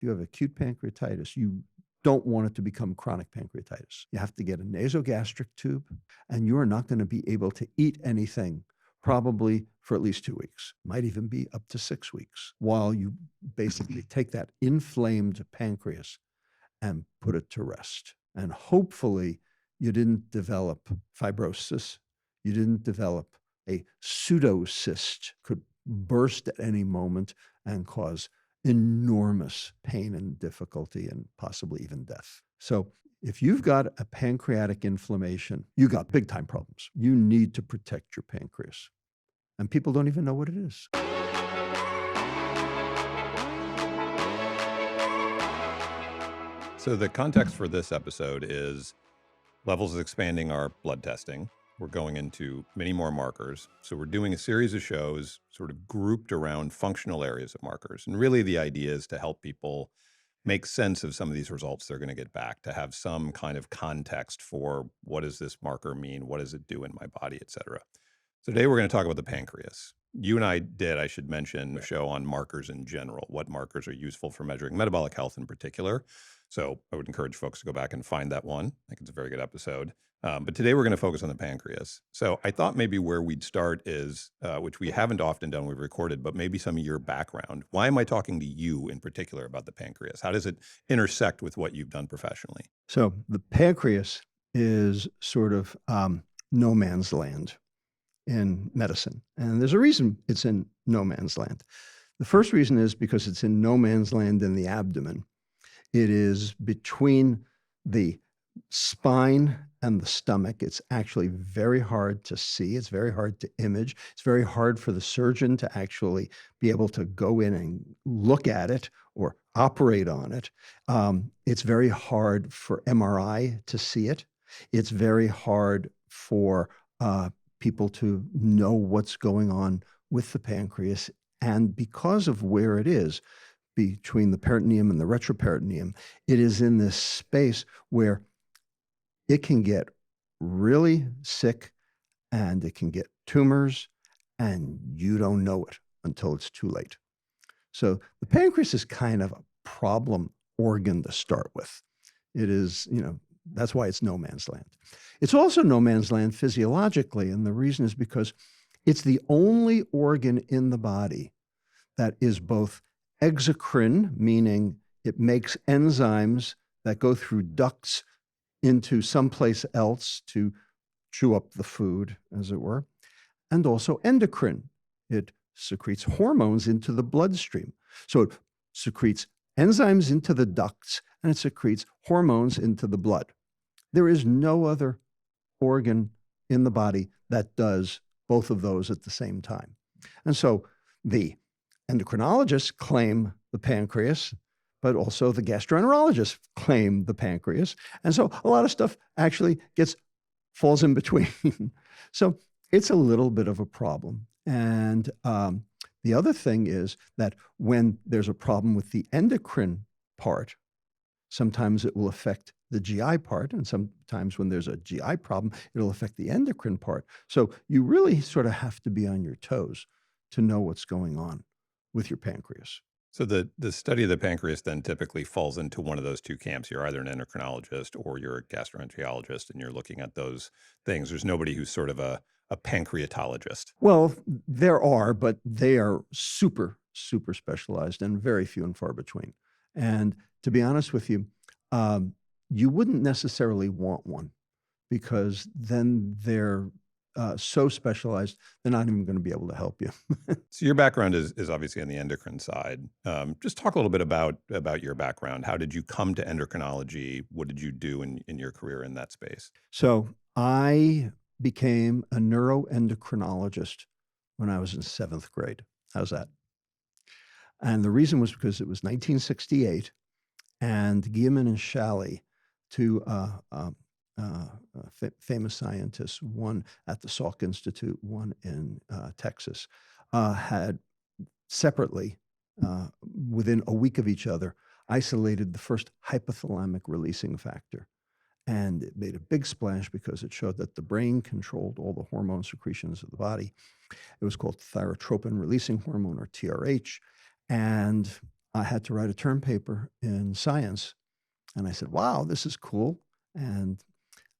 If you have acute pancreatitis, you don't want it to become chronic pancreatitis. You have to get a nasogastric tube, and you are not going to be able to eat anything probably for at least 2 weeks, might even be up to 6 weeks, while you basically take that inflamed pancreas and put it to rest. And hopefully, you didn't develop fibrosis. You didn't develop a pseudocyst, could burst at any moment and cause enormous pain and difficulty and possibly even death. So if you've got a pancreatic inflammation, you got big time problems. You need to protect your pancreas. And people don't even know what it is. So the context for this episode is Levels is expanding our blood testing. We're going into many more markers. So we're doing a series of shows sort of grouped around functional areas of markers. And really the idea is to help people make sense of some of these results they're going to get back, to have some kind of context for what does this marker mean? What does it do in my body, et cetera. So today we're going to talk about the pancreas. You and I should mention, a show on markers in general, what markers are useful for measuring metabolic health in particular. So I would encourage folks to go back and find that one. I think it's a very good episode. But today we're going to focus on the pancreas. So I thought maybe where we'd start is, which we haven't often done, we've recorded, but maybe some of your background. Why am I talking to you in particular about the pancreas? How does it intersect with what you've done professionally? So the pancreas is sort of no man's land in medicine. And there's a reason it's in no man's land. The first reason is because it's in no man's land in the abdomen. It is between the spine and the stomach. It's actually very hard to see. It's very hard to image. It's very hard for the surgeon to actually be able to go in and look at it or operate on it. It's very hard for MRI to see it. It's very hard for people to know what's going on with the pancreas. And because of where it is, between the peritoneum and the retroperitoneum, it is in this space where it can get really sick and it can get tumors, and you don't know it until it's too late. So the pancreas is kind of a problem organ to start with. It is, that's why it's no man's land. It's also no man's land physiologically, and the reason is because it's the only organ in the body that is both exocrine, meaning it makes enzymes that go through ducts into someplace else to chew up the food, as it were, and also endocrine. It secretes hormones into the bloodstream. So it secretes enzymes into the ducts, and it secretes hormones into the blood. There is no other organ in the body that does both of those at the same time. And so the endocrinologists claim the pancreas, but also the gastroenterologists claim the pancreas. And so a lot of stuff actually falls in between. So it's a little bit of a problem. And the other thing is that when there's a problem with the endocrine part, sometimes it will affect the GI part, and sometimes when there's a GI problem, it'll affect the endocrine part. So you really sort of have to be on your toes to know what's going on with your pancreas. So the study of the pancreas then typically falls into one of those two camps. You're either an endocrinologist or you're a gastroenterologist, and you're looking at those things. There's nobody who's sort of a pancreatologist. Well, there are, but they are super, super specialized and very few and far between. And to be honest with you, you wouldn't necessarily want one, because then they're so specialized, they're not even going to be able to help you. So your background is obviously on the endocrine side. Just talk a little bit about your background. How did you come to endocrinology? What did you do in your career in that space? So I became a neuroendocrinologist when I was in 7th grade. How's that? And the reason was because it was 1968, and Guillemin and Schally, two famous scientists, one at the Salk Institute, one in Texas, had separately, within a week of each other, isolated the first hypothalamic releasing factor. And it made a big splash because it showed that the brain controlled all the hormone secretions of the body. It was called thyrotropin releasing hormone, or TRH. And I had to write a term paper in Science. And I said, wow, this is cool. And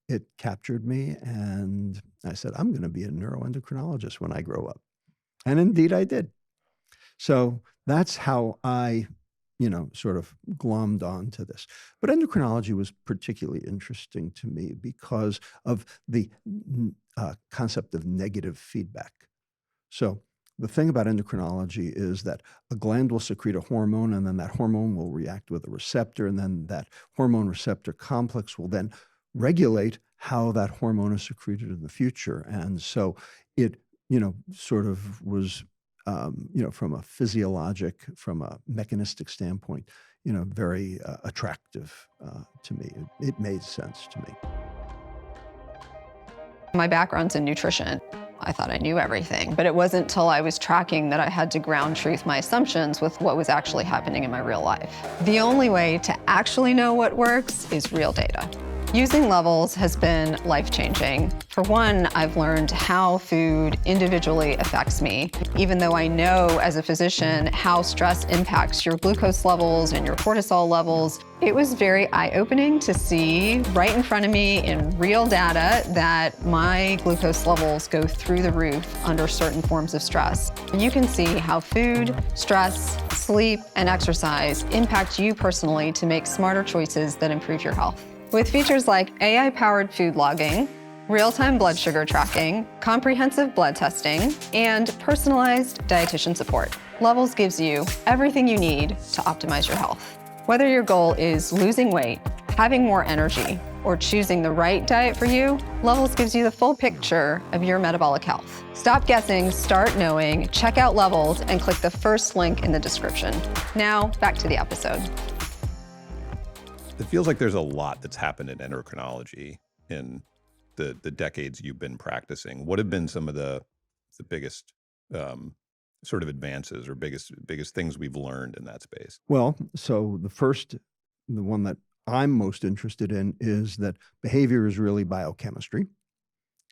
it captured me. And I said, I'm going to be a neuroendocrinologist when I grow up. And indeed, I did. So that's how I, sort of glommed on to this. But endocrinology was particularly interesting to me because of the concept of negative feedback. So the thing about endocrinology is that a gland will secrete a hormone, and then that hormone will react with a receptor, and then that hormone receptor complex will then regulate how that hormone is secreted in the future. And so it, sort of was, from a physiologic, from a mechanistic standpoint, very attractive to me. It made sense to me. My background's in nutrition. I thought I knew everything, but it wasn't until I was tracking that I had to ground truth my assumptions with what was actually happening in my real life. The only way to actually know what works is real data. Using Levels has been life-changing. For one, I've learned how food individually affects me, even though I know as a physician how stress impacts your glucose levels and your cortisol levels. It was very eye-opening to see right in front of me in real data that my glucose levels go through the roof under certain forms of stress. You can see how food, stress, sleep, and exercise impact you personally to make smarter choices that improve your health. With features like AI-powered food logging, real-time blood sugar tracking, comprehensive blood testing, and personalized dietitian support, Levels gives you everything you need to optimize your health. Whether your goal is losing weight, having more energy, or choosing the right diet for you, Levels gives you the full picture of your metabolic health. Stop guessing, start knowing, check out Levels, and click the first link in the description. Now, back to the episode. It feels like there's a lot that's happened in endocrinology in the decades you've been practicing. What have been some of the biggest sort of advances or biggest things we've learned in that space? Well, so the one that I'm most interested in is that behavior is really biochemistry.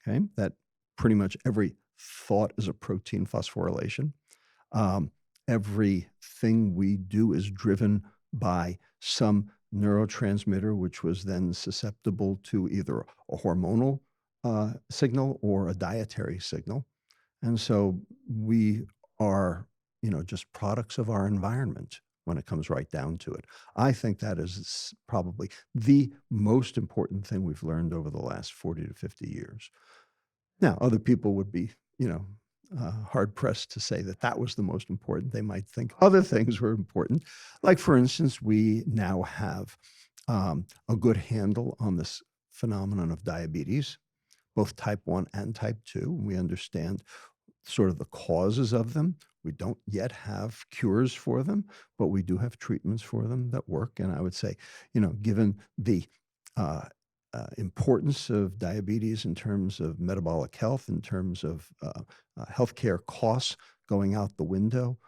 Okay, that pretty much every thought is a protein phosphorylation. Everything we do is driven by some neurotransmitter, which was then susceptible to either a hormonal signal or a dietary signal. And so we are, just products of our environment when it comes right down to it. I think that is probably the most important thing we've learned over the last 40 to 50 years. Now, other people would be, hard pressed to say that that was the most important. They might think other things were important. Like, for instance, we now have a good handle on this phenomenon of diabetes, both type 1 and type 2. We understand sort of the causes of them. We don't yet have cures for them, but we do have treatments for them that work. And I would say, given the importance of diabetes in terms of metabolic health, in terms of healthcare costs going out the window,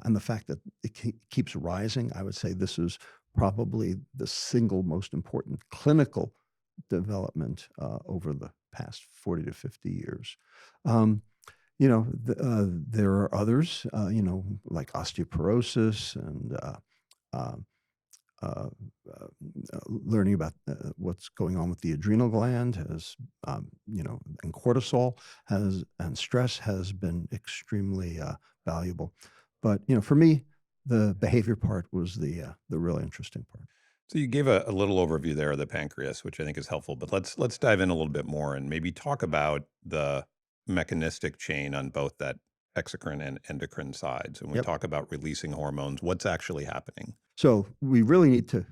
and the fact that it keeps rising, I would say this is probably the single most important clinical development over the past 40 to 50 years. There are others, like osteoporosis and learning about what's going on with the adrenal gland and cortisol and stress has been extremely valuable. But, for me, the behavior part was the really interesting part. So you gave a little overview there of the pancreas, which I think is helpful, but let's dive in a little bit more and maybe talk about the mechanistic chain on both that exocrine and endocrine sides. When we Yep. talk about releasing hormones, what's actually happening? So we really need to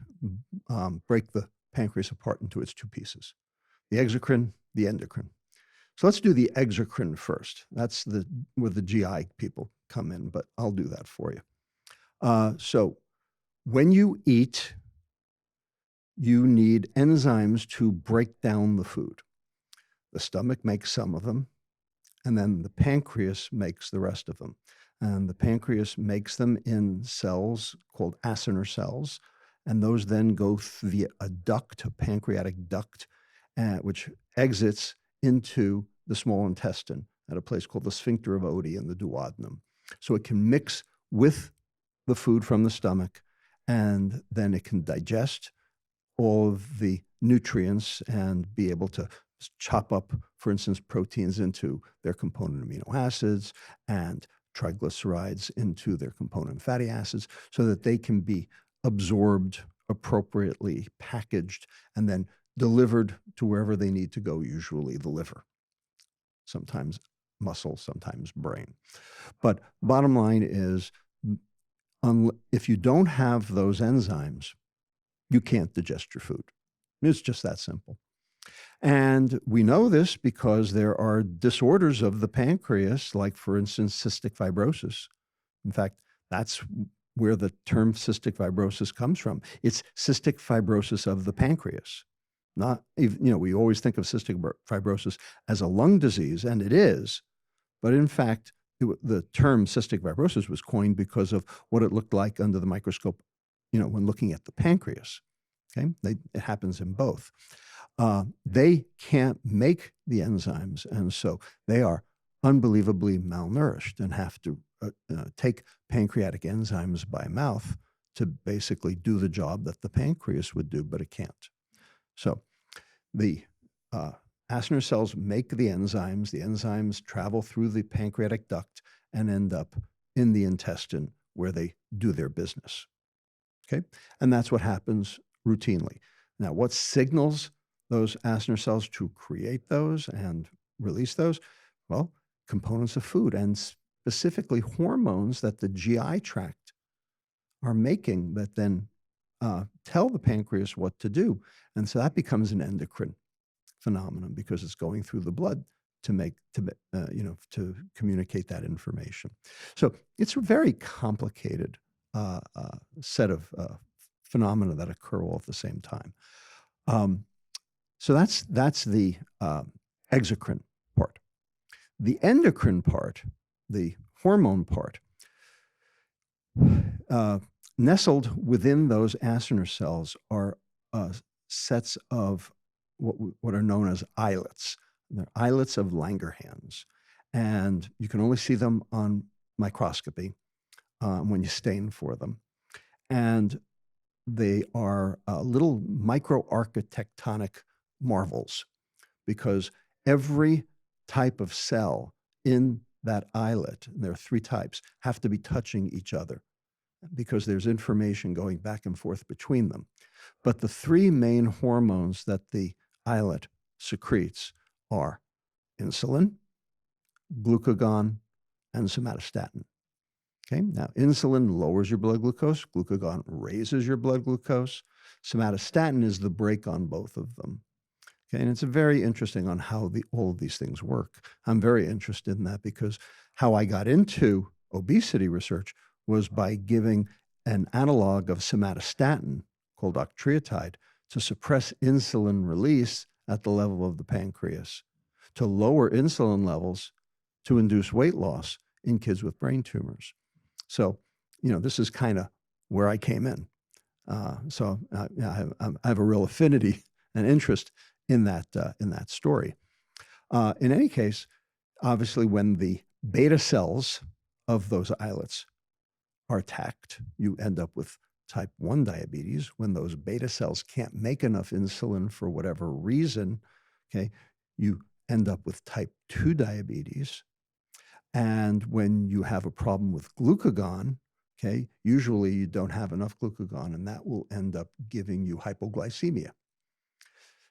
break the pancreas apart into its two pieces, the exocrine, the endocrine. So let's do the exocrine first. That's where the GI people come in, but I'll do that for you. So when you eat, you need enzymes to break down the food. The stomach makes some of them, and then the pancreas makes the rest of them. And the pancreas makes them in cells called acinar cells, and those then go via a duct, a pancreatic duct, which exits into the small intestine at a place called the sphincter of Oddi in the duodenum. So it can mix with the food from the stomach, and then it can digest all of the nutrients and be able to chop up, for instance, proteins into their component amino acids and triglycerides into their component fatty acids so that they can be absorbed appropriately, packaged, and then delivered to wherever they need to go, usually the liver, sometimes muscle, sometimes brain. But bottom line is, if you don't have those enzymes, you can't digest your food. It's just that simple. And we know this because there are disorders of the pancreas, like, for instance, cystic fibrosis. In fact, that's where the term cystic fibrosis comes from. It's cystic fibrosis of the pancreas. Not even, we always think of cystic fibrosis as a lung disease, and it is. But in fact, the term cystic fibrosis was coined because of what it looked like under the microscope, when looking at the pancreas. Okay, it happens in both. They can't make the enzymes, and so they are unbelievably malnourished and have to take pancreatic enzymes by mouth to basically do the job that the pancreas would do, but it can't. So the acinar cells make the enzymes travel through the pancreatic duct and end up in the intestine where they do their business. Okay, and that's what happens routinely. Now, what signals those acinar cells to create those and release those? Well, components of food, and specifically hormones that the GI tract are making that then tell the pancreas what to do. And so that becomes an endocrine phenomenon because it's going through the blood to communicate that information. So it's a very complicated set of phenomena that occur all at the same time. So that's the exocrine part. The endocrine part, the hormone part, nestled within those acinar cells are sets of what are known as islets. They're islets of Langerhans, and you can only see them on microscopy when you stain for them. And they are little microarchitectonic marvels, because every type of cell in that islet, and there are 3 types, have to be touching each other because there's information going back and forth between them. But the 3 main hormones that the islet secretes are insulin, glucagon, and somatostatin. Okay, now insulin lowers your blood glucose, glucagon raises your blood glucose, somatostatin is the brake on both of them. Okay, and it's very interesting on how all of these things work. I'm very interested in that because how I got into obesity research was by giving an analog of somatostatin called octreotide to suppress insulin release at the level of the pancreas, to lower insulin levels to induce weight loss in kids with brain tumors. So, this is kind of where I came in. So I have a real affinity and interest in that story. In any case, obviously, when the beta cells of those islets are attacked, you end up with type 1 diabetes. When those beta cells can't make enough insulin for whatever reason, okay, you end up with type 2 diabetes. And when you have a problem with glucagon, okay, usually you don't have enough glucagon, and that will end up giving you hypoglycemia.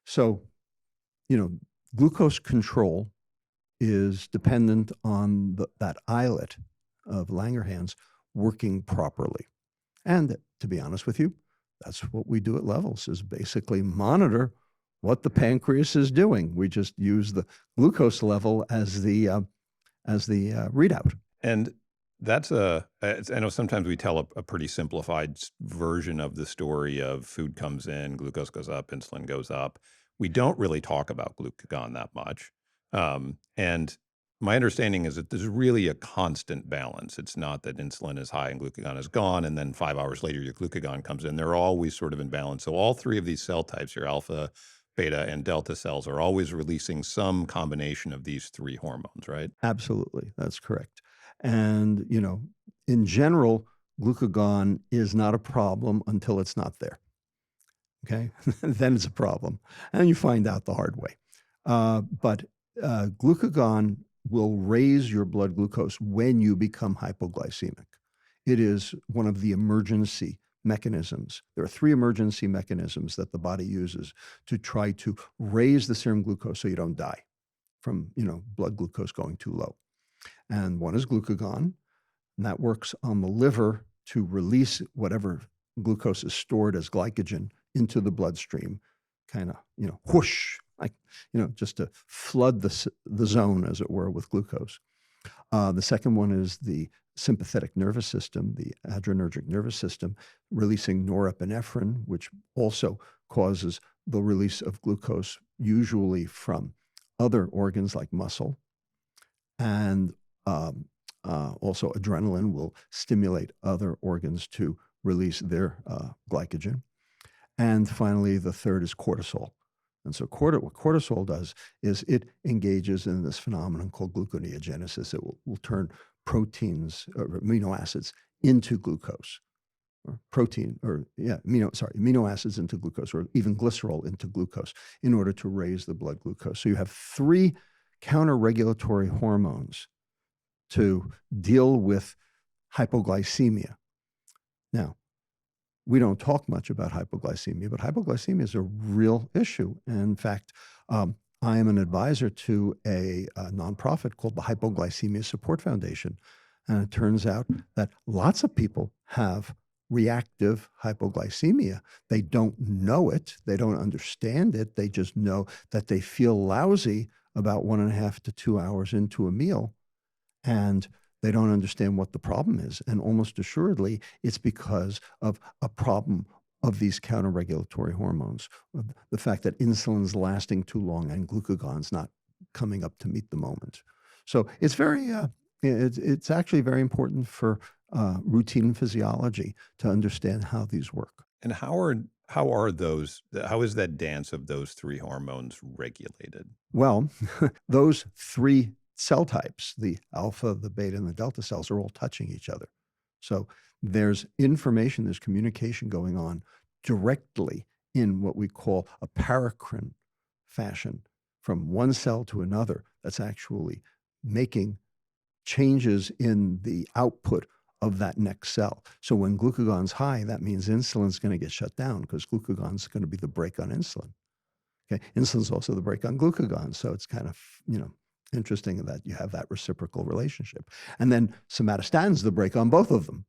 So, glucose control is dependent on that islet of Langerhans working properly. And to be honest with you, that's what we do at Levels, is basically monitor what the pancreas is doing. We just use the glucose level as the readout. And that's I know sometimes we tell a pretty simplified version of the story of food comes in, glucose goes up, insulin goes up. We don't really talk about glucagon that much. And my understanding is that there's really a constant balance. It's not that insulin is high and glucagon is gone, and then 5 hours later your glucagon comes in. They're always sort of in balance. So all 3 of these cell types, your alpha, beta, and delta cells, are always releasing some combination of these 3 hormones, right? Absolutely. That's correct. And, in general, glucagon is not a problem until it's not there. Okay, then it's a problem, and you find out the hard way. But glucagon will raise your blood glucose when you become hypoglycemic. It is one of the emergency mechanisms. There are 3 emergency mechanisms that the body uses to try to raise the serum glucose so you don't die from, blood glucose going too low. And one is glucagon, and that works on the liver to release whatever glucose is stored as glycogen into the bloodstream, kind of, whoosh, like, just to flood the zone, as it were, with glucose. The second one is the sympathetic nervous system, the adrenergic nervous system, releasing norepinephrine, which also causes the release of glucose, usually from other organs like muscle. And also adrenaline will stimulate other organs to release their glycogen. And finally, the third is cortisol. And so what cortisol does is it engages in this phenomenon called gluconeogenesis. It will turn proteins or amino acids into glucose, or amino acids into glucose, or even glycerol into glucose in order to raise the blood glucose. So you have 3 counter-regulatory hormones to deal with hypoglycemia. Now, we don't talk much about hypoglycemia, but hypoglycemia is a real issue. And in fact, I am an advisor to a nonprofit called the Hypoglycemia Support Foundation. And it turns out that lots of people have reactive hypoglycemia. They don't know it. They don't understand it. They just know that they feel lousy about 1.5 to 2 hours into a meal. And they don't understand what the problem is. And almost assuredly, it's because of a problem of these counter-regulatory hormones, the fact that insulin's lasting too long and glucagon's not coming up to meet the moment. So it's it's actually very important for routine physiology to understand how these work. And how is that dance of those 3 hormones regulated? Well, those 3 cell types, the alpha, the beta, and the delta cells, are all touching each other. So there's information, there's communication going on directly in what we call a paracrine fashion from one cell to another that's actually making changes in the output of that next cell. So when glucagon's high, that means insulin's going to get shut down because glucagon's going to be the brake on insulin. Okay, insulin's also the brake on glucagon. So it's kind of, interesting that you have that reciprocal relationship. And then somatostatin's the brake on both of them.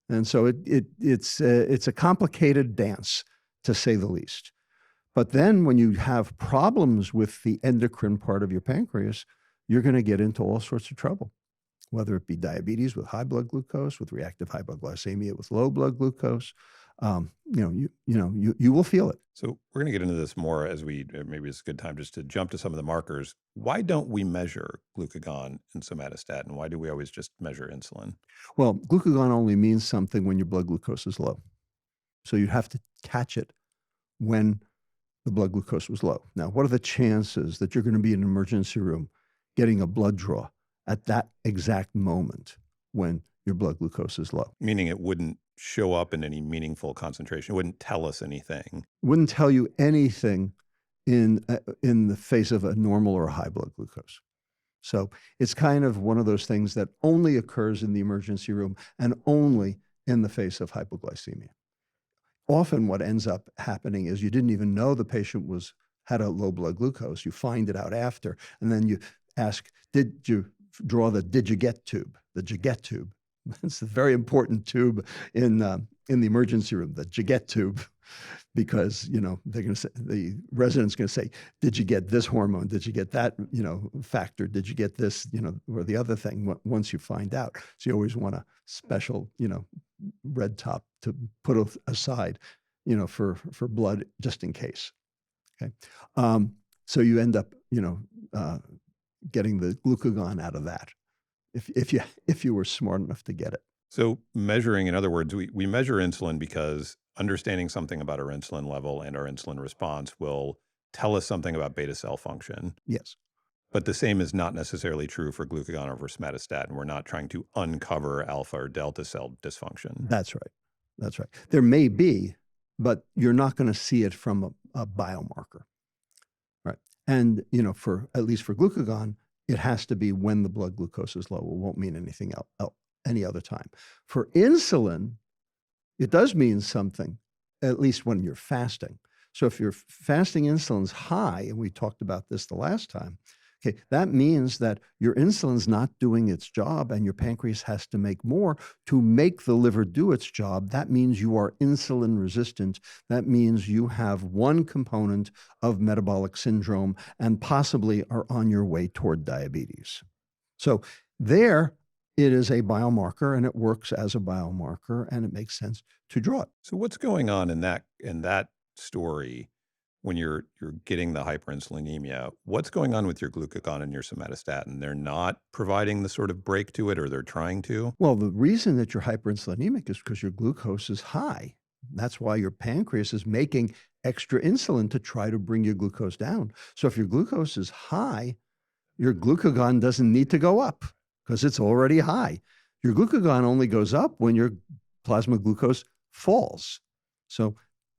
And so it's a complicated dance, to say the least. But then when you have problems with the endocrine part of your pancreas, you're going to get into all sorts of trouble, whether it be diabetes with high blood glucose, with reactive hypoglycemia with low blood glucose. You will feel it. So we're going to get into this more as maybe it's a good time just to jump to some of the markers. Why don't we measure glucagon and somatostatin? Why do we always just measure insulin? Well, glucagon only means something when your blood glucose is low. So you'd have to catch it when the blood glucose was low. Now, what are the chances that you're going to be in an emergency room getting a blood draw at that exact moment when your blood glucose is low? Meaning it wouldn't show up in any meaningful concentration. It wouldn't tell us anything. Wouldn't tell you anything in the face of a normal or a high blood glucose. So it's kind of one of those things that only occurs in the emergency room and only in the face of hypoglycemia. Often what ends up happening is you didn't even know the patient had a low blood glucose. You find it out after, and then you ask, did you draw the did you get tube, the Jaget tube? It's a very important tube in the emergency room, the Jaget tube, because they're going to say, the resident's going to say, did you get this hormone? Did you get that factor? Did you get this or the other thing? Once you find out, so you always want a special red top to put aside for blood just in case. Okay, so you end up getting the glucagon out of that. If you were smart enough to get it. So measuring, in other words, we measure insulin because understanding something about our insulin level and our insulin response will tell us something about beta cell function. Yes. But the same is not necessarily true for glucagon over somatostatin. We're not trying to uncover alpha or delta cell dysfunction. That's right. That's right. There may be, but you're not going to see it from a biomarker. Right. And, for at least for glucagon, it has to be when the blood glucose is low. It won't mean anything else any other time. For insulin, it does mean something, at least when you're fasting. So if your fasting insulin's high, and we talked about this the last time, okay, that means that your insulin's not doing its job and your pancreas has to make more to make the liver do its job. That means you are insulin resistant. That means you have one component of metabolic syndrome and possibly are on your way toward diabetes. So there, it is a biomarker and it works as a biomarker and it makes sense to draw it. So what's going on in that story when you're getting the hyperinsulinemia? What's going on with your glucagon and your somatostatin? They're not providing the sort of break to it, or they're trying to? Well, the reason that you're hyperinsulinemic is because your glucose is high. That's why your pancreas is making extra insulin to try to bring your glucose down. So if your glucose is high, your glucagon doesn't need to go up because it's already high. Your glucagon only goes up when your plasma glucose falls. So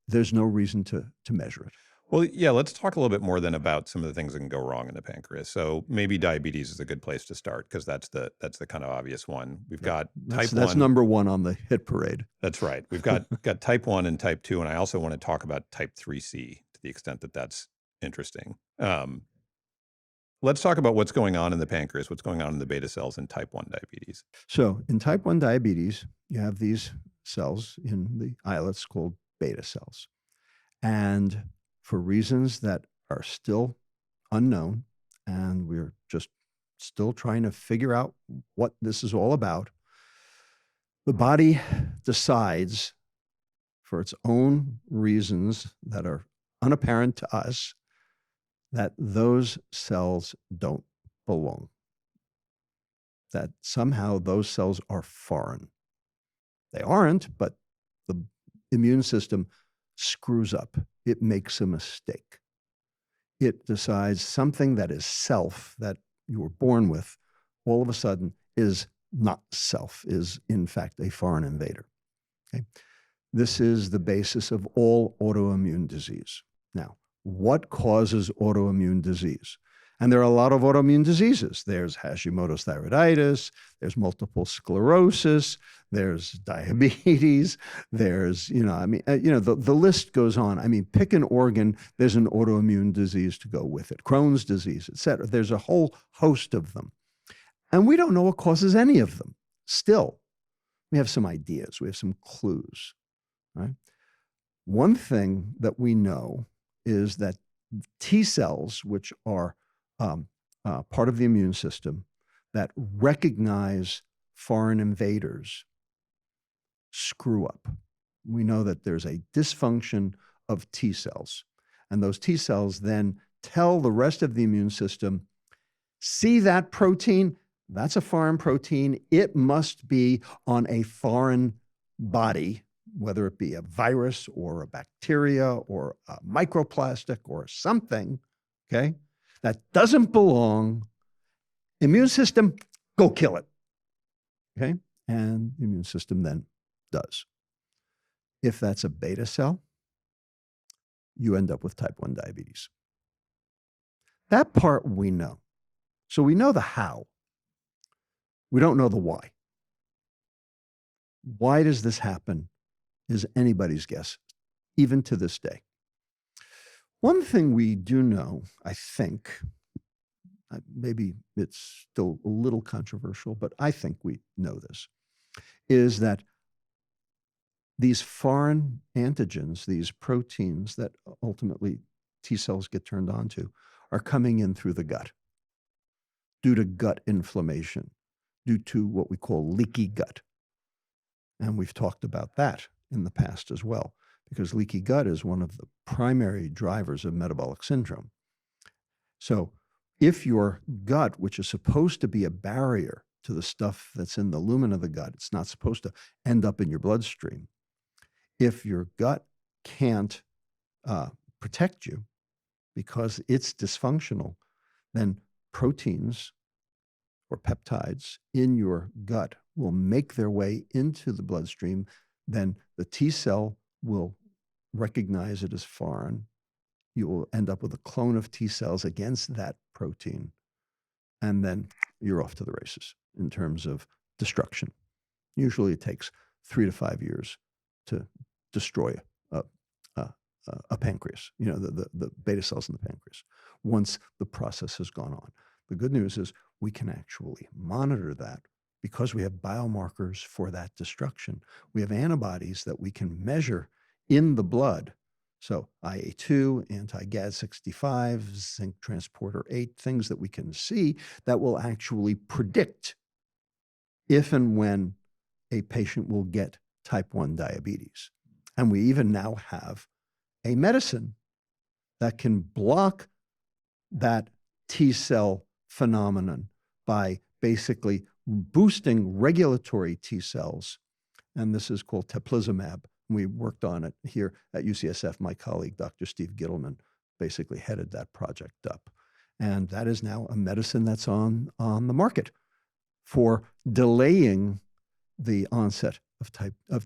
there's no reason to measure it. Well, yeah, let's talk a little bit more then about some of the things that can go wrong in the pancreas. So maybe diabetes is a good place to start because that's the kind of obvious one. We've got type 1. That's number one on the hit parade. That's right. We've got type 1 and type 2, and I also want to talk about type 3C to the extent that that's interesting. Let's talk about what's going on in the pancreas, what's going on in the beta cells in type 1 diabetes. So in type 1 diabetes, you have these cells in the islets called beta cells. And for reasons that are still unknown, and we're just still trying to figure out what this is all about, the body decides for its own reasons that are unapparent to us that those cells don't belong, that somehow those cells are foreign. They aren't, but the immune system screws up. It makes a mistake. It decides something that is self, that you were born with, all of a sudden is not self, is in fact a foreign invader. Okay? This is the basis of all autoimmune disease. Now, what causes autoimmune disease? And there are a lot of autoimmune diseases. There's Hashimoto's thyroiditis, there's multiple sclerosis, there's diabetes, there's, the list goes on. I mean, pick an organ, there's an autoimmune disease to go with it, Crohn's disease, et cetera. There's a whole host of them. And we don't know what causes any of them. Still, we have some ideas, we have some clues, right? One thing that we know is that T cells, which are part of the immune system that recognize foreign invaders, screw up. We know that there's a dysfunction of T cells, and those T cells then tell the rest of the immune system, see that protein? That's a foreign protein. It must be on a foreign body, whether it be a virus or a bacteria or a microplastic or something, okay? That doesn't belong. Immune system, go kill it. Okay? And the immune system then does. If that's a beta cell, you end up with type 1 diabetes. That part we know. So we know the how. We don't know the why. Why does this happen is anybody's guess, even to this day. One thing we do know, I think, maybe it's still a little controversial, but I think we know this, is that these foreign antigens, these proteins that ultimately T cells get turned on to, are coming in through the gut due to gut inflammation, due to what we call leaky gut. And we've talked about that in the past as well, because leaky gut is one of the primary drivers of metabolic syndrome. So if your gut, which is supposed to be a barrier to the stuff that's in the lumen of the gut, it's not supposed to end up in your bloodstream. If your gut can't protect you because it's dysfunctional, then proteins or peptides in your gut will make their way into the bloodstream, then the T cell will recognize it as foreign. You will end up with a clone of T cells against that protein. And then you're off to the races in terms of destruction. Usually it takes 3 to 5 years to destroy a pancreas, the beta cells in the pancreas, once the process has gone on. The good news is we can actually monitor that because we have biomarkers for that destruction. We have antibodies that we can measure in the blood. So IA2, anti-GAD65, zinc transporter 8, things that we can see that will actually predict if and when a patient will get type 1 diabetes. And we even now have a medicine that can block that T cell phenomenon by basically boosting regulatory T cells. And this is called teplizumab. We worked on it here at UCSF. My colleague, Dr. Steve Gittleman, basically headed that project up. And that is now a medicine that's on the market for delaying the onset of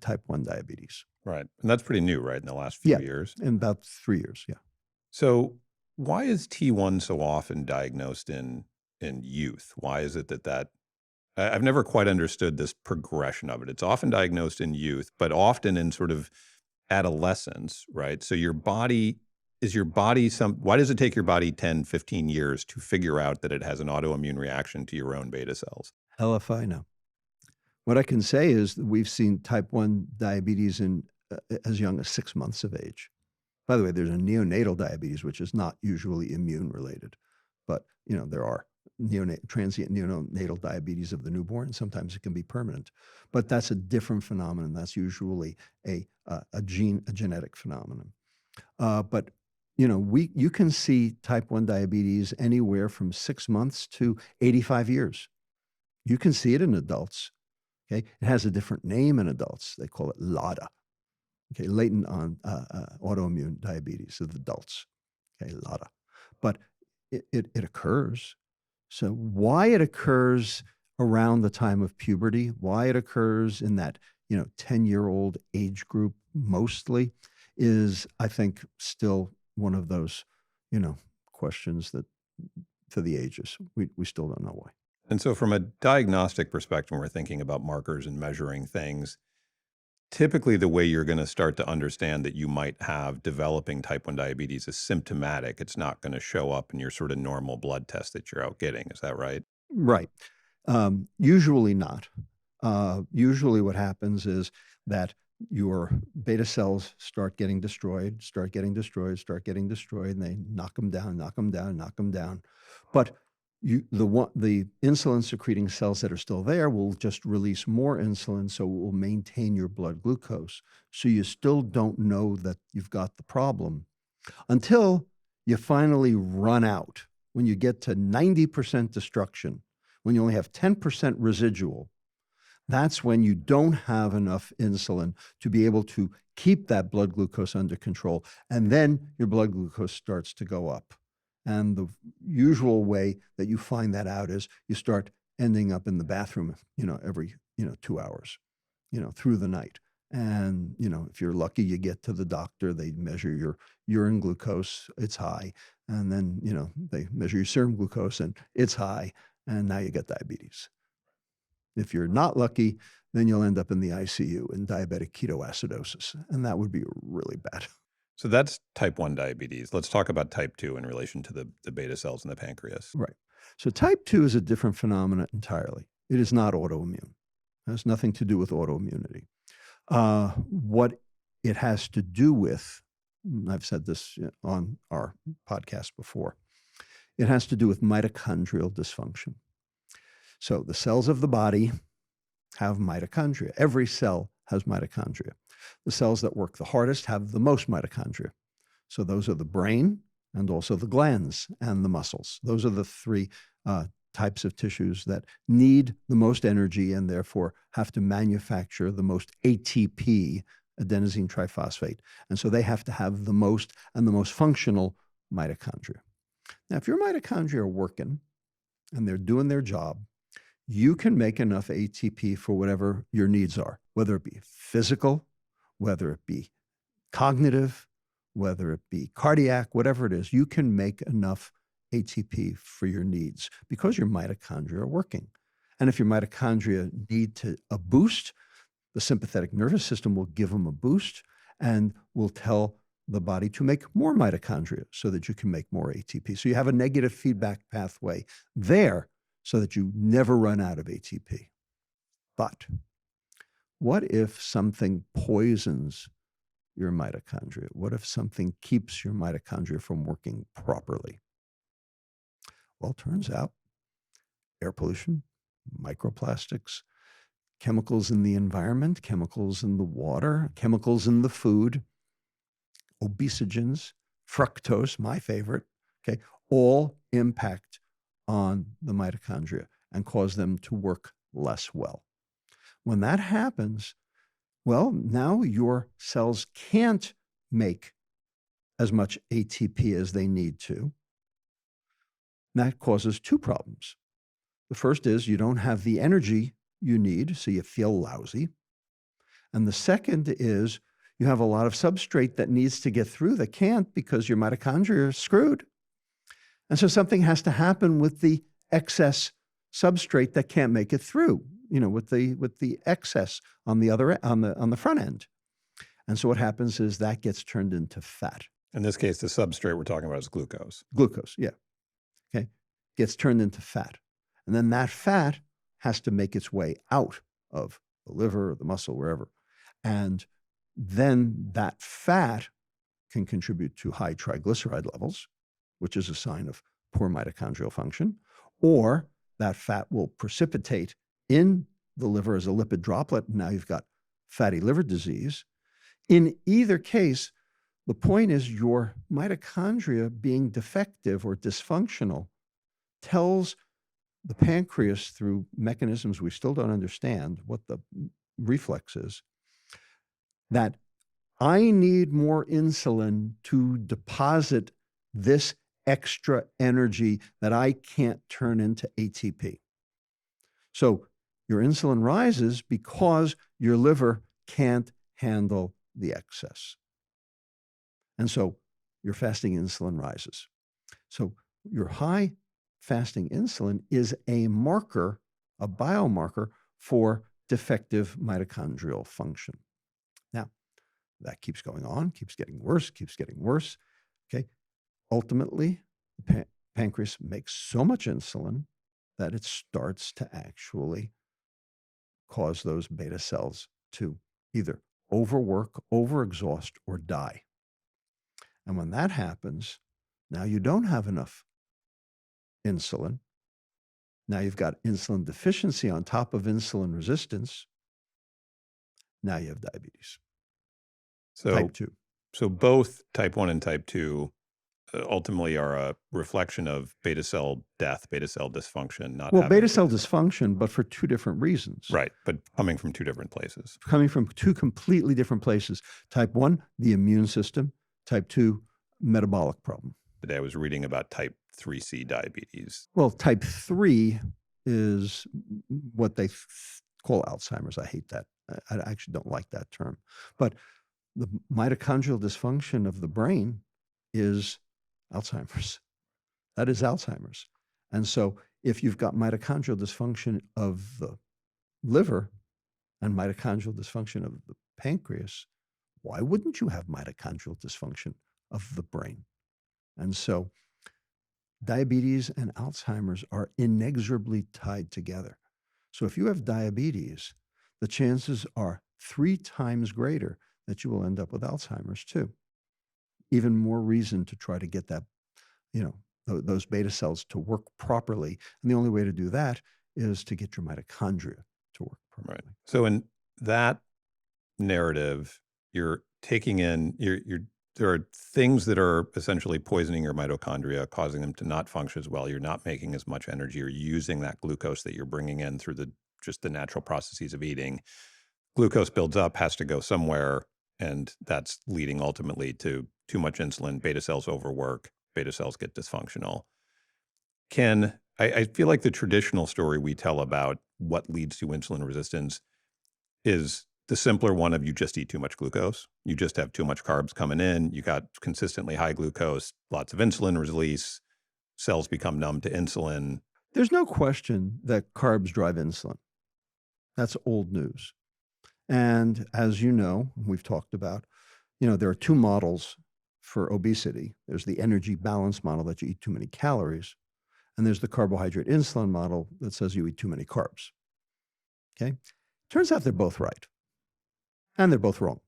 type 1 diabetes. Right. And that's pretty new, right, in the last few years? In about 3 years, yeah. So why is T1 so often diagnosed in youth? Why is it that I've never quite understood this progression of it. It's often diagnosed in youth, but often in sort of adolescence, right? So why does it take your body 10, 15 years to figure out that it has an autoimmune reaction to your own beta cells? Hell if I know. What I can say is that we've seen type 1 diabetes in as young as 6 months of age. By the way, there's a neonatal diabetes, which is not usually immune related, but there are transient neonatal diabetes of the newborn. Sometimes it can be permanent, but that's a different phenomenon. That's usually a genetic phenomenon. But you can see type 1 diabetes anywhere from 6 months to 85 years. You can see it in adults. Okay, it has a different name in adults. They call it LADA. Okay, latent on autoimmune diabetes of adults. Okay, LADA, but it occurs. So why it occurs around the time of puberty, why it occurs in that 10-year-old age group mostly, is I think still one of those questions that for the ages we still don't know why. And so from a diagnostic perspective, when we're thinking about markers and measuring things, typically the way you're going to start to understand that you might have developing type 1 diabetes is symptomatic. It's not going to show up in your sort of normal blood test that you're out getting. Is that right? Right. Usually not. Usually what happens is that your beta cells start getting destroyed, and they knock them down. But the insulin secreting cells that are still there will just release more insulin, so it will maintain your blood glucose. So you still don't know that you've got the problem until you finally run out. When you get to 90% destruction, when you only have 10% residual, that's when you don't have enough insulin to be able to keep that blood glucose under control. And then your blood glucose starts to go up. And the usual way that you find that out is you start ending up in the bathroom, every, 2 hours, through the night. And, if you're lucky, you get to the doctor, they measure your urine glucose, it's high. And then, they measure your serum glucose and it's high. And now you get diabetes. If you're not lucky, then you'll end up in the ICU in diabetic ketoacidosis. And that would be really bad. So that's type 1 diabetes. Let's talk about type 2 in relation to the beta cells in the pancreas. Right. So type 2 is a different phenomenon entirely. It is not autoimmune. It has nothing to do with autoimmunity. What it has to do with, and I've said this on our podcast before, it has to do with mitochondrial dysfunction. So the cells of the body have mitochondria. Every cell has mitochondria. The cells that work the hardest have the most mitochondria. So those are the brain and also the glands and the muscles. Those are the three types of tissues that need the most energy and therefore have to manufacture the most ATP, adenosine triphosphate. And so they have to have the most and the most functional mitochondria. Now, if your mitochondria are working and they're doing their job, you can make enough ATP for whatever your needs are, whether it be physical, whether it be cognitive, whether it be cardiac, whatever it is, you can make enough ATP for your needs because your mitochondria are working. And if your mitochondria need a boost, the sympathetic nervous system will give them a boost and will tell the body to make more mitochondria so that you can make more ATP. So you have a negative feedback pathway there so that you never run out of ATP. But what if something poisons your mitochondria? What if something keeps your mitochondria from working properly? Well, it turns out air pollution, microplastics, chemicals in the environment, chemicals in the water, chemicals in the food, obesogens, fructose, my favorite, okay, all impact on the mitochondria and cause them to work less well. When that happens, well, now your cells can't make as much ATP as they need to. That causes two problems. The first is you don't have the energy you need, so you feel lousy. And the second is you have a lot of substrate that needs to get through that can't because your mitochondria are screwed. And so something has to happen with the excess substrate that can't make it through, with the excess on the front end. And so what happens is that gets turned into fat. In this case, the substrate we're talking about is glucose. Glucose, yeah. Okay. Gets turned into fat. And then that fat has to make its way out of the liver or the muscle, wherever. And then that fat can contribute to high triglyceride levels, which is a sign of poor mitochondrial function, or that fat will precipitate in the liver as a lipid droplet. Now you've got fatty liver disease. In either case, the point is your mitochondria being defective or dysfunctional tells the pancreas through mechanisms we still don't understand what the reflex is, that I need more insulin to deposit this extra energy that I can't turn into ATP. So your insulin rises because your liver can't handle the excess. And so your fasting insulin rises. So your high fasting insulin is a marker, a biomarker for defective mitochondrial function. Now, that keeps going on, keeps getting worse. Okay. Ultimately, the pancreas makes so much insulin that it starts to actually cause those beta cells to either overwork, overexhaust, or die. And when that happens, now you don't have enough insulin. Now you've got insulin deficiency on top of insulin resistance. Now you have diabetes. Type 2. So both type 1 and type 2 ultimately are a reflection of beta cell death, beta cell dysfunction. Beta cell dysfunction, but for two different reasons. Right, but coming from two different places. Coming from two completely different places. Type 1, the immune system. Type 2, metabolic problem. Today I was reading about type 3C diabetes. Well, type 3 is what they call Alzheimer's. I hate that. I actually don't like that term. But the mitochondrial dysfunction of the brain is Alzheimer's. That is Alzheimer's. And so if you've got mitochondrial dysfunction of the liver and mitochondrial dysfunction of the pancreas, why wouldn't you have mitochondrial dysfunction of the brain? And so diabetes and Alzheimer's are inexorably tied together. So if you have diabetes, the chances are 3 times greater that you will end up with Alzheimer's too. Even more reason to try to get that, those beta cells to work properly. And the only way to do that is to get your mitochondria to work properly. Right. So in that narrative, you're taking in, there are things that are essentially poisoning your mitochondria, causing them to not function as well. You're not making as much energy. You're using that glucose that you're bringing in through just the natural processes of eating. Glucose builds up, has to go somewhere, and that's leading ultimately to too much insulin. Beta cells overwork. Beta cells get dysfunctional. Can I feel like the traditional story we tell about what leads to insulin resistance is the simpler one of you just eat too much glucose. You just have too much carbs coming in. You got consistently high glucose, lots of insulin release, cells become numb to insulin. There's no question that carbs drive insulin. That's old news. And as you know, we've talked about, there are two models for obesity. There's the energy balance model that you eat too many calories, and there's the carbohydrate insulin model that says you eat too many carbs. Okay? Turns out they're both right, and they're both wrong.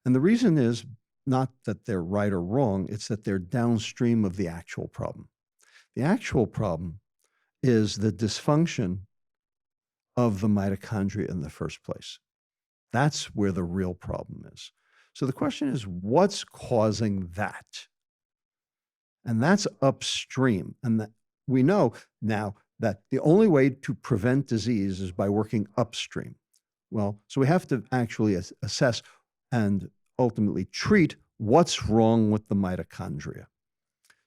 And the reason is not that they're right or wrong, it's that they're downstream of the actual problem. The actual problem is the dysfunction of the mitochondria in the first place. That's where the real problem is. So the question is, what's causing that? And that's upstream. And that we know now that the only way to prevent disease is by working upstream. Well, so we have to actually assess and ultimately treat what's wrong with the mitochondria.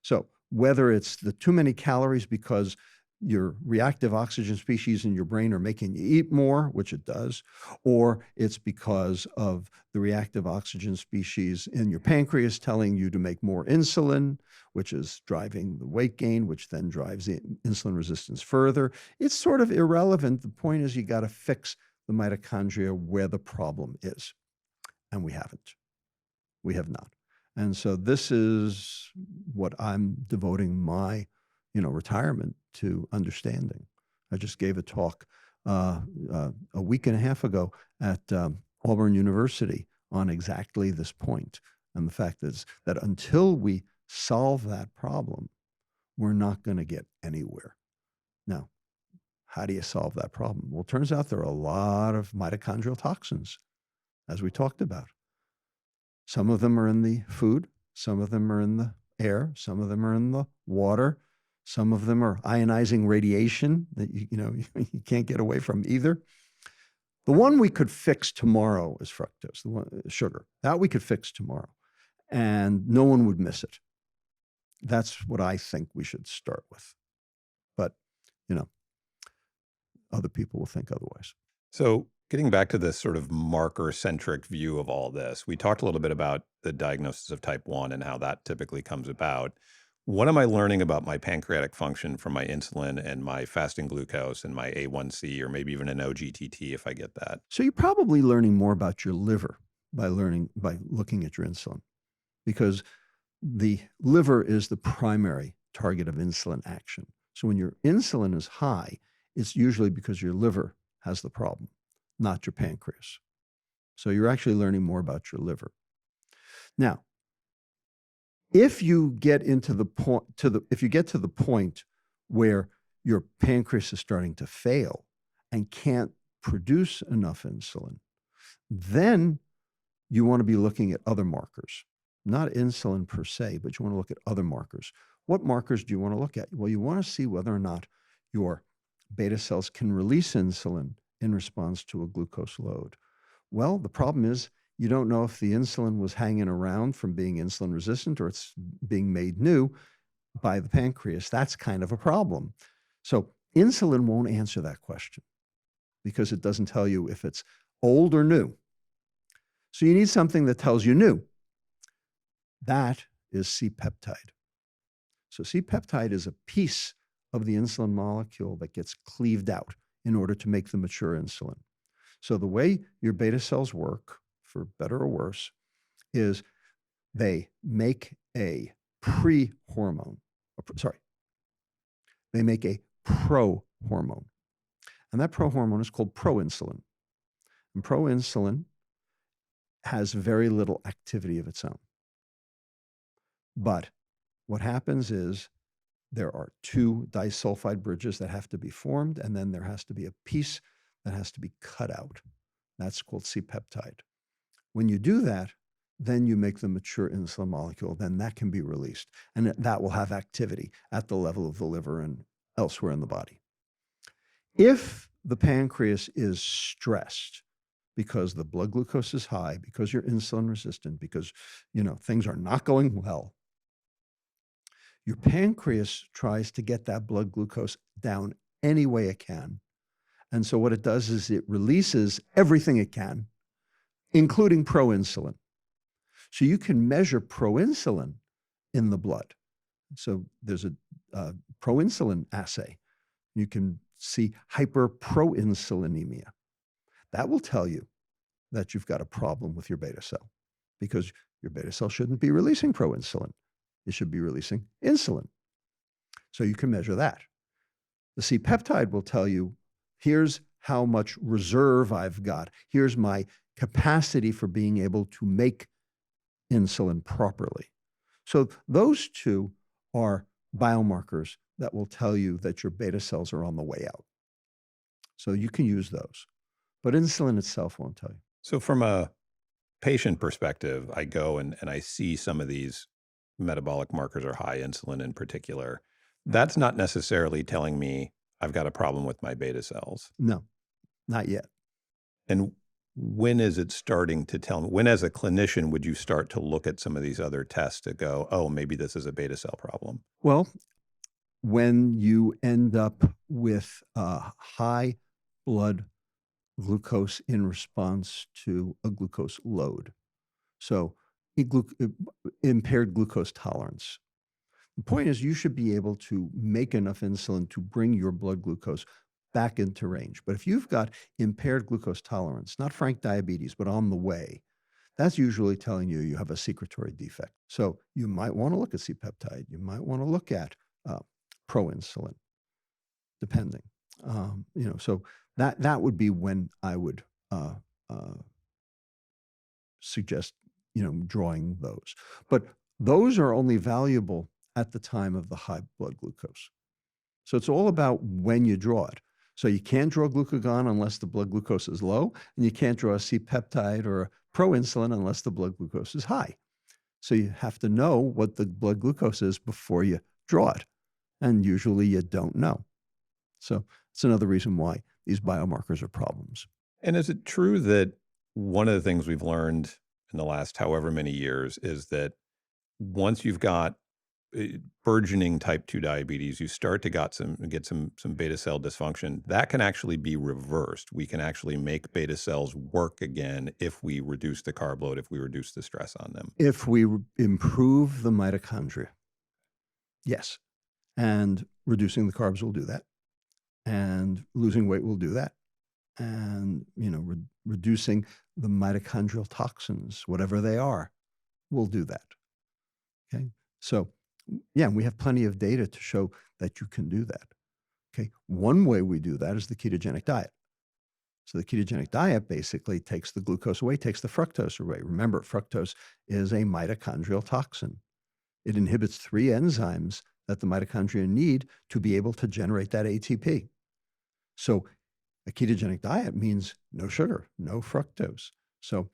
So whether it's the too many calories because your reactive oxygen species in your brain are making you eat more, which it does, or it's because of the reactive oxygen species in your pancreas telling you to make more insulin, which is driving the weight gain, which then drives the insulin resistance further. It's sort of irrelevant. The point is you got to fix the mitochondria where the problem is. And we haven't. We have not. And so this is what I'm devoting my retirement to understanding. I just gave a talk a week and a half ago at Auburn University on exactly this point. And the fact is that until we solve that problem, we're not going to get anywhere. Now, how do you solve that problem? Well, it turns out there are a lot of mitochondrial toxins, as we talked about. Some of them are in the food, some of them are in the air, some of them are in the water. Some of them are ionizing radiation that you can't get away from either. The one we could fix tomorrow is fructose, the one, sugar. That we could fix tomorrow, and no one would miss it. That's what I think we should start with. But, other people will think otherwise. So getting back to this sort of marker-centric view of all this, we talked a little bit about the diagnosis of type 1 and how that typically comes about. What am I learning about my pancreatic function from my insulin and my fasting glucose and my A1C, or maybe even an OGTT if I get that? So you're probably learning more about your liver by looking at your insulin, because the liver is the primary target of insulin action. So when your insulin is high, it's usually because your liver has the problem, not your pancreas. So you're actually learning more about your liver. Now, if you get to the point where your pancreas is starting to fail and can't produce enough insulin, then you want to be looking at other markers, not insulin per se, but you want to look at other markers. What markers do you want to look at? Well, you want to see whether or not your beta cells can release insulin in response to a glucose load. Well, the problem is you don't know if the insulin was hanging around from being insulin resistant or it's being made new by the pancreas. That's kind of a problem. So insulin won't answer that question because it doesn't tell you if it's old or new. So you need something that tells you new. That is C-peptide. So C-peptide is a piece of the insulin molecule that gets cleaved out in order to make the mature insulin. So the way your beta cells work, for better or worse, is they make a pre-hormone. They make a pro-hormone. And that pro-hormone is called proinsulin. And proinsulin has very little activity of its own. But what happens is there are two disulfide bridges that have to be formed, and then there has to be a piece that has to be cut out. That's called C-peptide. When you do that, then you make the mature insulin molecule, then that can be released. And that will have activity at the level of the liver and elsewhere in the body. If the pancreas is stressed because the blood glucose is high, because you're insulin resistant, because things are not going well, Your pancreas tries to get that blood glucose down any way it can. And so what it does is it releases everything it can, including proinsulin. So you can measure proinsulin in the blood. So there's a proinsulin assay. You can see hyperproinsulinemia. That will tell you that you've got a problem with your beta cell, because your beta cell shouldn't be releasing proinsulin. It should be releasing insulin. So you can measure that. The C-peptide will tell you, here's how much reserve I've got. Here's my capacity for being able to make insulin properly. So those two are biomarkers that will tell you that your beta cells are on the way out. So you can use those, but insulin itself won't tell you. So from a patient perspective, I go and I see some of these metabolic markers are high, insulin in particular. That's not necessarily telling me I've got a problem with my beta cells. No, not yet. And when is it starting to tell me, when as a clinician would you start to look at some of these other tests to go, oh, maybe this is a beta cell problem? Well, when you end up with high blood glucose in response to a glucose load, so impaired glucose tolerance. The point is you should be able to make enough insulin to bring your blood glucose back into range. But if you've got impaired glucose tolerance, not frank diabetes, but on the way, that's usually telling you you have a secretory defect. So you might want to look at C-peptide. You might want to look at proinsulin, depending. So that would be when I would suggest drawing those. But those are only valuable at the time of the high blood glucose. So it's all about when you draw it. So you can't draw glucagon unless the blood glucose is low, and you can't draw a C-peptide or a proinsulin unless the blood glucose is high. So you have to know what the blood glucose is before you draw it. And usually you don't know. So it's another reason why these biomarkers are problems. And is it true that one of the things we've learned in the last however many years is that once you've got burgeoning type 2 diabetes, you start to get some beta cell dysfunction, that can actually be reversed. We can actually make beta cells work again if we reduce the carb load, if we reduce the stress on them. If we improve the mitochondria, yes. And reducing the carbs will do that. And losing weight will do that. And, reducing the mitochondrial toxins, whatever they are, will do that. Okay. So, yeah, we have plenty of data to show that you can do that. Okay. One way we do that is the ketogenic diet. So the ketogenic diet basically takes the glucose away, takes the fructose away. Remember, fructose is a mitochondrial toxin. It inhibits 3 enzymes that the mitochondria need to be able to generate that ATP. So a ketogenic diet means no sugar, no fructose. So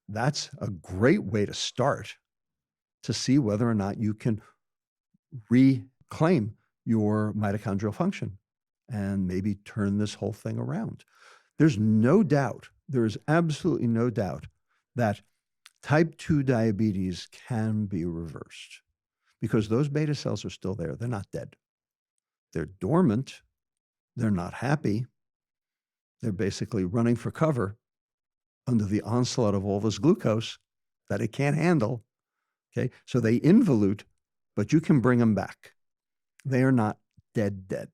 that's a great way to start to see whether or not you can reclaim your mitochondrial function and maybe turn this whole thing around. There's no doubt, there is absolutely no doubt that type 2 diabetes can be reversed because those beta cells are still there. They're not dead. They're dormant. They're not happy. They're basically running for cover under the onslaught of all this glucose that it can't handle. Okay, so they involute, but you can bring them back. They are not dead.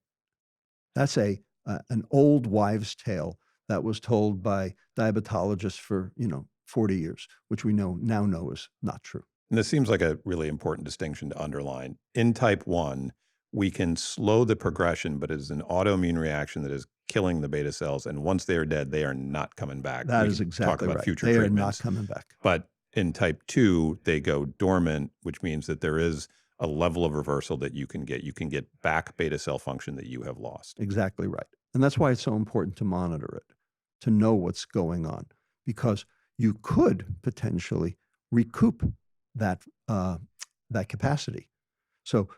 That's an old wives' tale that was told by diabetologists for 40 years, which we now know is not true. And this seems like a really important distinction to underline. In type 1, we can slow the progression, but it is an autoimmune reaction that is killing the beta cells. And once they are dead, they are not coming back. That is exactly right. Future they treatments. are not coming back. But in type 2, they go dormant, which means that there is a level of reversal that you can get. You can get back beta cell function that you have lost. Exactly right. And that's why it's so important to monitor it, to know what's going on, because you could potentially recoup that capacity. So,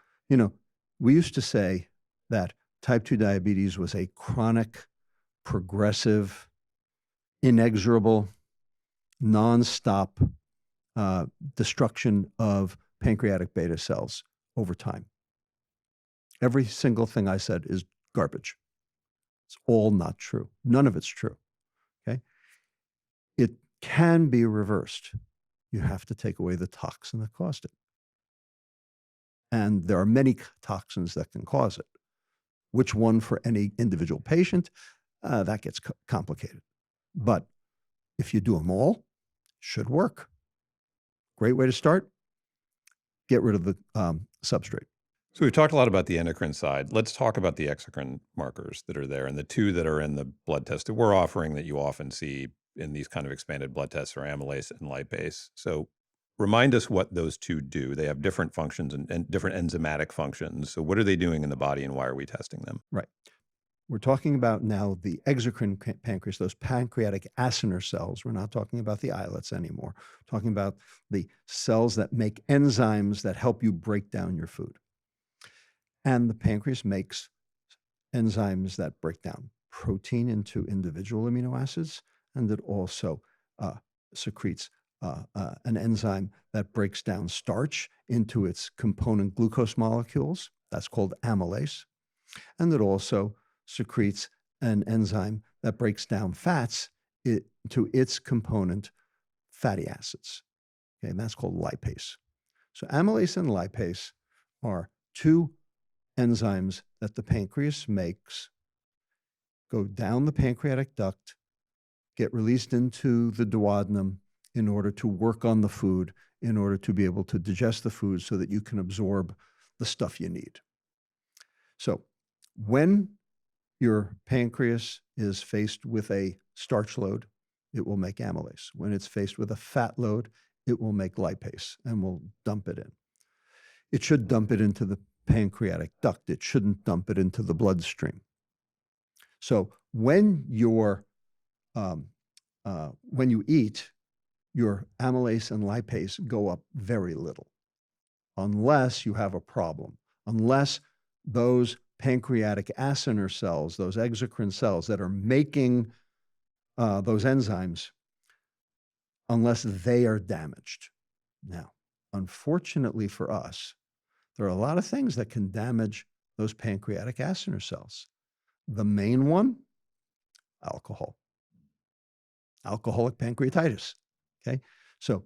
we used to say that type 2 diabetes was a chronic, progressive, inexorable, nonstop destruction of pancreatic beta cells over time. Every single thing I said is garbage. It's all not true. None of it's true. Okay. It can be reversed. You have to take away the toxin that caused it. And there are many toxins that can cause it. Which one for any individual patient, that gets complicated. But if you do them all, should work. Great way to start. Get rid of the substrate. So we've talked a lot about the endocrine side. Let's talk about the exocrine markers that are there. And the two that are in the blood test that we're offering that you often see in these kind of expanded blood tests are amylase and lipase. So remind us what those two do. They have different functions and different enzymatic functions. So what are they doing in the body and why are we testing them? Right. We're talking about now the exocrine pancreas, those pancreatic acinar cells. We're not talking about the islets anymore. We're talking about the cells that make enzymes that help you break down your food. And the pancreas makes enzymes that break down protein into individual amino acids, and it also secretes an enzyme that breaks down starch into its component glucose molecules. That's called amylase. And it also secretes an enzyme that breaks down fats to its component fatty acids. Okay, and that's called lipase. So amylase and lipase are two enzymes that the pancreas makes, go down the pancreatic duct, get released into the duodenum in order to work on the food, in order to be able to digest the food so that you can absorb the stuff you need. So when your pancreas is faced with a starch load, it will make amylase. When it's faced with a fat load, it will make lipase and will dump it in. It should dump it into the pancreatic duct. It shouldn't dump it into the bloodstream. So when you eat, your amylase and lipase go up very little, unless you have a problem, unless those pancreatic acinar cells, those exocrine cells that are making those enzymes, unless they are damaged. Now, unfortunately for us, there are a lot of things that can damage those pancreatic acinar cells. The main one, alcohol. Alcoholic pancreatitis. Okay, so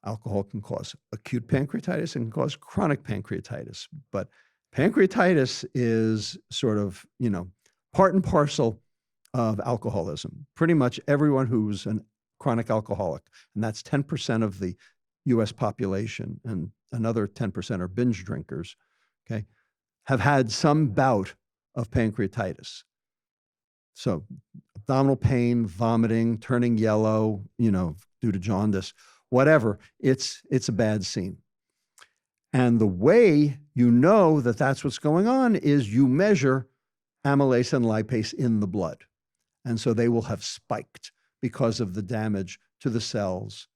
alcohol can cause acute pancreatitis and can cause chronic pancreatitis, but pancreatitis is sort of, part and parcel of alcoholism. Pretty much everyone who's a chronic alcoholic, and that's 10% of the US population, and another 10% are binge drinkers, okay, have had some bout of pancreatitis. So abdominal pain, vomiting, turning yellow, due to jaundice, whatever, it's a bad scene. And the way you know that that's what's going on is you measure amylase and lipase in the blood. And so they will have spiked because of the damage to the cells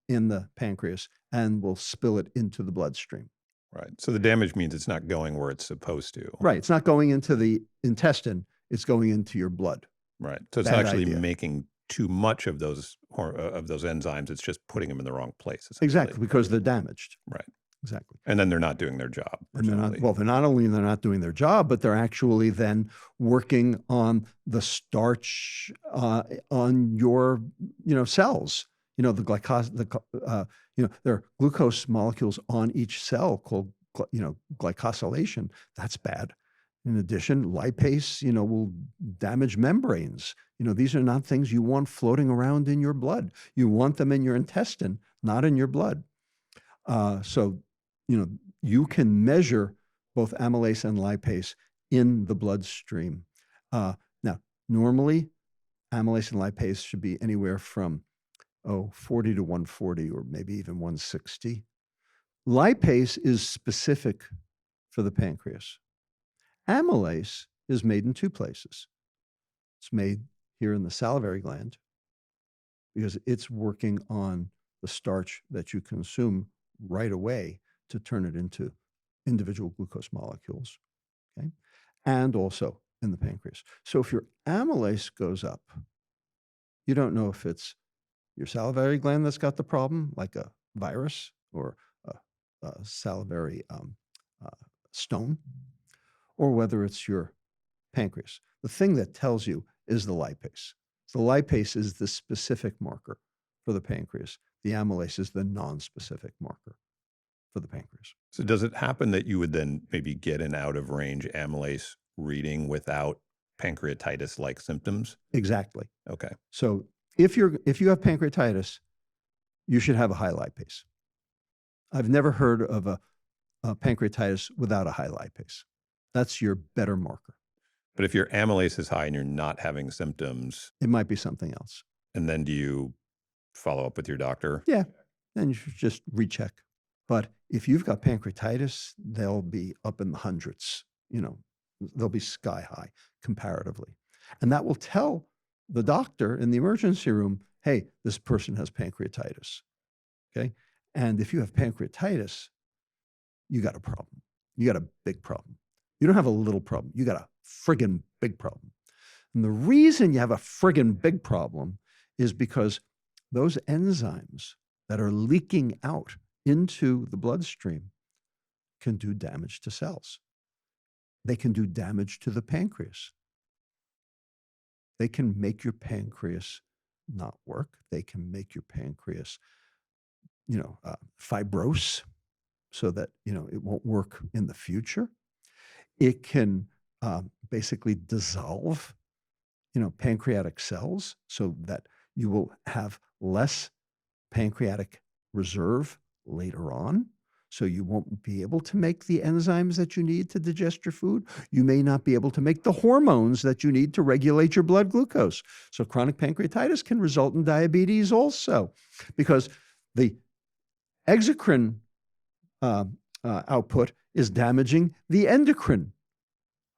in the pancreas and will spill it into the bloodstream. Right. So the damage means it's not going where it's supposed to. Right. It's not going into the intestine. It's going into your blood. Right. So it's Bad not actually idea. making too much of those enzymes. It's just putting them in the wrong place. Exactly, because they're damaged. Right. Exactly. And then they're not doing their job. And they're not only doing their job, but they're actually then working on the starch on your cells. The there are glucose molecules on each cell called glycosylation. That's bad. In addition, lipase will damage membranes. These are not things you want floating around in your blood. You want them in your intestine, not in your blood. So you can measure both amylase and lipase in the bloodstream. Now, normally, amylase and lipase should be anywhere from 40 to 140 or maybe even 160. Lipase is specific for the pancreas. Amylase is made in two places. It's made here in the salivary gland because it's working on the starch that you consume right away to turn it into individual glucose molecules, okay? And also in the pancreas. So if your amylase goes up, you don't know if it's your salivary gland that's got the problem, like a virus or a salivary stone, or whether it's your pancreas. The thing that tells you is the lipase. The lipase is the specific marker for the pancreas. The amylase is the non-specific marker for the pancreas. So does it happen that you would then maybe get an out of range amylase reading without pancreatitis-like symptoms? Exactly. Okay. So if you have pancreatitis, you should have a high lipase. I've never heard of a pancreatitis without a high lipase. That's your better marker. But if your amylase is high and you're not having symptoms, It might be something else. and then do you follow up with your doctor? Yeah, then you should just recheck. But if you've got pancreatitis, they'll be up in the hundreds. They'll be sky high comparatively. And that will tell the doctor in the emergency room, hey, this person has pancreatitis. Okay. And if you have pancreatitis, you got a problem. You got a big problem. You don't have a little problem. You got a friggin' big problem. And the reason you have a friggin' big problem is because those enzymes that are leaking out into the bloodstream can do damage to cells. They can do damage to the pancreas. They can make your pancreas not work. They can make your pancreas, fibrose so that, it won't work in the future. It can basically dissolve, pancreatic cells so that you will have less pancreatic reserve later on. So you won't be able to make the enzymes that you need to digest your food. You may not be able to make the hormones that you need to regulate your blood glucose. So chronic pancreatitis can result in diabetes also, because the exocrine output is damaging the endocrine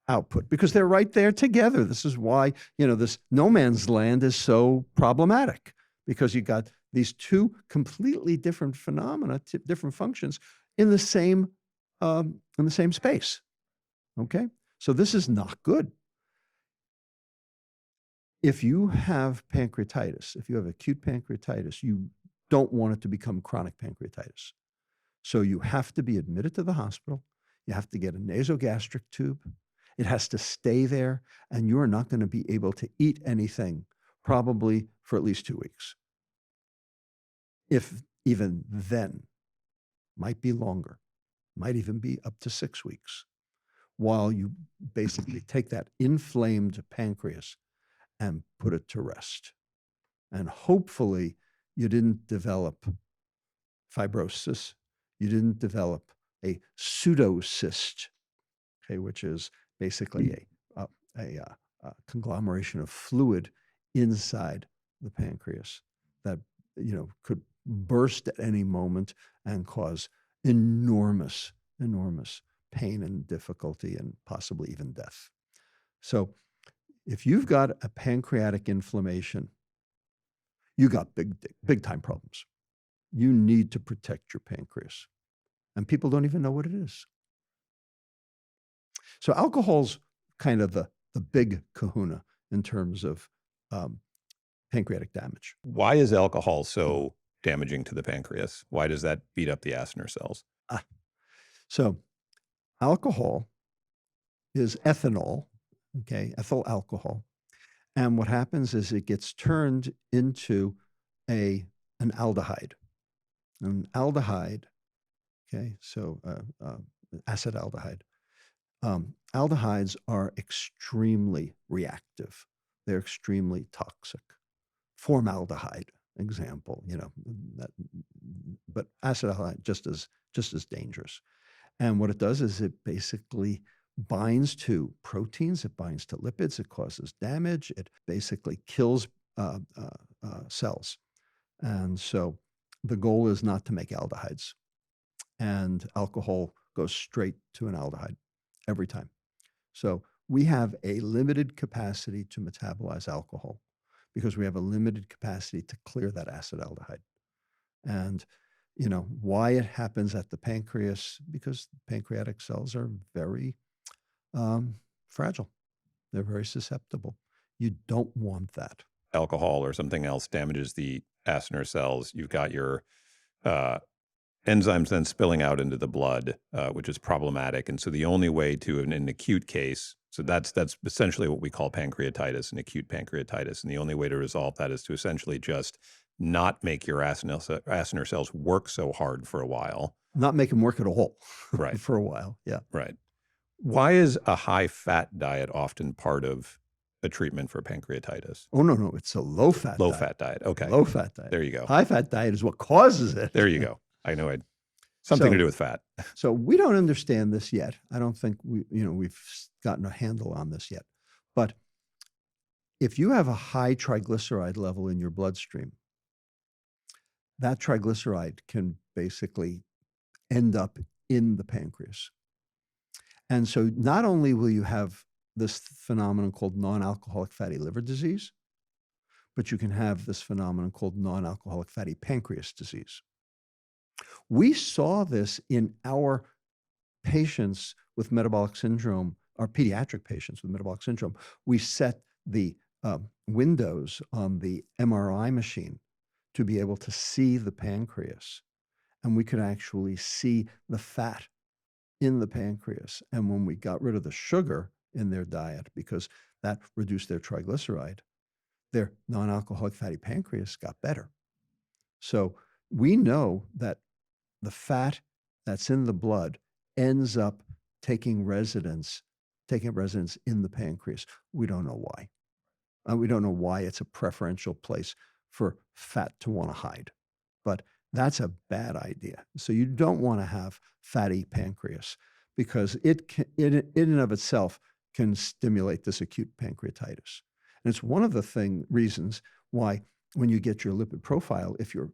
output because they're right there together. This is why, this no man's land is so problematic, because you got these two completely different phenomena, different functions in the same space. Okay, so this is not good. If you have pancreatitis, if you have acute pancreatitis, you don't want it to become chronic pancreatitis. So you have to be admitted to the hospital. You have to get a nasogastric tube. It has to stay there, and you are not going to be able to eat anything probably for at least 2 weeks. If even then, might be longer, might even be up to 6 weeks, while you basically take that inflamed pancreas and put it to rest. And hopefully you didn't develop fibrosis, you didn't develop a pseudocyst, okay, which is basically a conglomeration of fluid inside the pancreas that could burst at any moment and cause enormous pain and difficulty and possibly even death. So if you've got a pancreatic inflammation, you got big time problems. You need to protect your pancreas. And people don't even know what it is. So alcohol's kind of the big kahuna in terms of pancreatic damage. Why is alcohol so damaging to the pancreas? Why does that beat up the Acinar cells? So alcohol is ethanol, okay, ethyl alcohol. And what happens is it gets turned into an aldehyde. An aldehyde, okay, so acid aldehyde. Aldehydes are extremely reactive. They're extremely toxic. Formaldehyde, example, but acid aldehyde just as dangerous. And what it does is it basically binds to proteins, it binds to lipids, it causes damage, it basically kills cells. And so the goal is not to make aldehydes. And alcohol goes straight to an aldehyde every time. So we have a limited capacity to metabolize alcohol because we have a limited capacity to clear that acid aldehyde. And why it happens at the pancreas, because pancreatic cells are very fragile. They're very susceptible. You don't want that. Alcohol or something else damages the Acinar cells. You've got your enzymes then spilling out into the blood, which is problematic. And so the only way to, in an acute case, so that's essentially what we call pancreatitis, an acute pancreatitis. And the only way to resolve that is to essentially just not make your acinar cells work so hard for a while. Not make them work at all Right. for a while. Yeah. Right. Why is a high fat diet often part of a treatment for pancreatitis? Oh, no, it's a low fat Low diet. fat diet. Okay. Low fat diet. There you go. High fat diet is what causes it. There you go. I know something to So- do with fat. So we don't understand this yet. I don't think we've gotten a handle on this yet. But if you have a high triglyceride level in your bloodstream, that triglyceride can basically end up in the pancreas. And so not only will you have this phenomenon called non-alcoholic fatty liver disease, but you can have this phenomenon called non-alcoholic fatty pancreas disease. We saw this in our patients with metabolic syndrome, our pediatric patients with metabolic syndrome. We set the windows on the MRI machine to be able to see the pancreas. And we could actually see the fat in the pancreas. And when we got rid of the sugar in their diet, because that reduced their triglyceride, their non-alcoholic fatty pancreas got better. So we know that the fat that's in the blood ends up taking residence in the pancreas. We don't know why. We don't know why it's a preferential place for fat to want to hide. But that's a bad idea. So you don't want to have fatty pancreas because it in and of itself can stimulate this acute pancreatitis. And it's one of the reasons why when you get your lipid profile, if your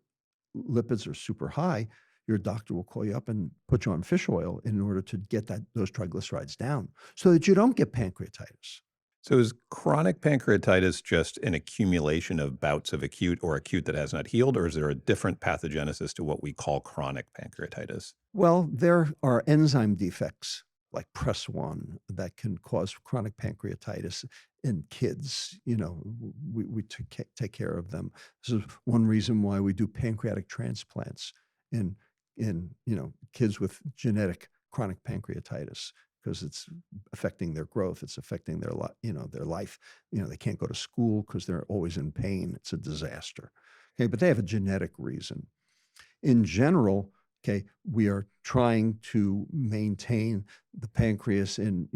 lipids are super high, your doctor will call you up and put you on fish oil in order to get those triglycerides down so that you don't get pancreatitis. So is chronic pancreatitis just an accumulation of bouts of acute or acute that has not healed, or is there a different pathogenesis to what we call chronic pancreatitis? Well, there are enzyme defects like PRES1 that can cause chronic pancreatitis in kids. We take care of them. This is one reason why we do pancreatic transplants in kids with genetic chronic pancreatitis, because it's affecting their growth. It's affecting their life. They can't go to school because they're always in pain. It's a disaster. Okay, but they have a genetic reason. In general, okay, we are trying to maintain the pancreas in,